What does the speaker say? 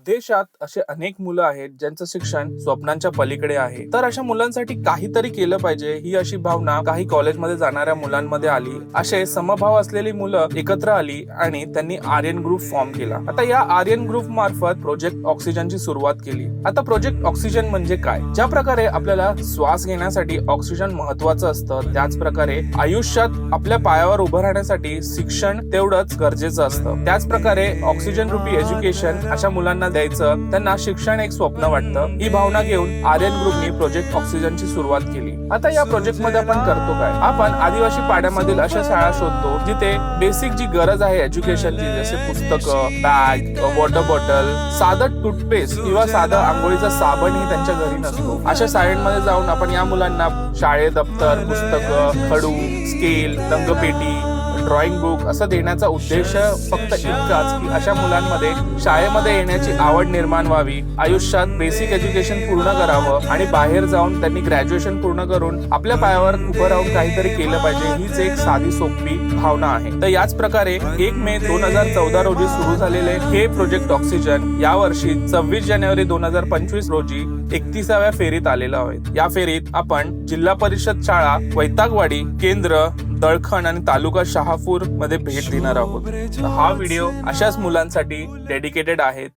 देशात असे अनेक मुलं आहेत ज्यांचं शिक्षण स्वप्नांच्या पलीकडे आहे, तर अशा मुलांसाठी काहीतरी केलं पाहिजे ही अशी भावना काही कॉलेजमध्ये जाणाऱ्या मुलांमध्ये आली. असे समभाव असलेली मुलं एकत्र आली आणि त्यांनी आर्यन ग्रुप फॉर्म केला. आता या आर्यन ग्रुप मार्फत प्रोजेक्ट ऑक्सिजनची सुरुवात केली. आता प्रोजेक्ट ऑक्सिजन म्हणजे काय? ज्या प्रकारे आपल्याला श्वास घेण्यासाठी ऑक्सिजन महत्वाचं असतं, त्याच प्रकारे आयुष्यात आपल्या पायावर उभं राहण्यासाठी शिक्षण तेवढंच गरजेचं असतं. त्याच प्रकारे ऑक्सिजन रूपी एज्युकेशन अशा मुलांना द्यायचं, त्यांना शिक्षण एक स्वप्न वाटतं. ही भावना घेऊन आर्यन ग्रुपने प्रोजेक्ट ऑक्सिजनची सुरुवात केली. आता या प्रोजेक्ट मध्ये आपण करतो काय? आपण आदिवासी पाड्यामधील अशा शाळा शोधतो जिथे बेसिक जी गरज आहे एज्युकेशनची, जसे पुस्तकं, बॅग, वॉटर बॉटल, साधं टूथपेस्ट किंवा साधं आंघोळीचा साबणही त्यांच्या घरी नसतो. अशा शाळेमध्ये जाऊन आपण या मुलांना शाळेत दप्तर, पुस्तकं, खडू, स्केल, रंगपेटी, ड्रॉइंग बुक असं देण्याचा उद्देश फक्त इतकाच की अशा मुलांमध्ये शाळेमध्ये येण्याची आवड निर्माण व्हावी, आयुष्यात बेसिक एज्युकेशन पूर्ण करावं आणि बाहेर जाऊन त्यांनी ग्रॅज्युएशन पूर्ण करून आपल्या पायावर उभं राहून काहीतरी केलं पाहिजे. हीच एक साधी सोपी भावना आहे. तर याच प्रकारे 1 मे 2014 रोजी सुरू झालेले हे प्रोजेक्ट ऑक्सिजन यावर्षी 26 जानेवारी 2025 रोजी 31व्या फेरीत आलेलं आहे. या फेरीत आपण जिल्हा परिषद शाळा वैतागवाडी, केंद्र दळखण आणि तालुका शहापूर मध्ये भेट देणार आहोत. हा व्हिडिओ अशाच मुलांसाठी डेडिकेटेड आहे.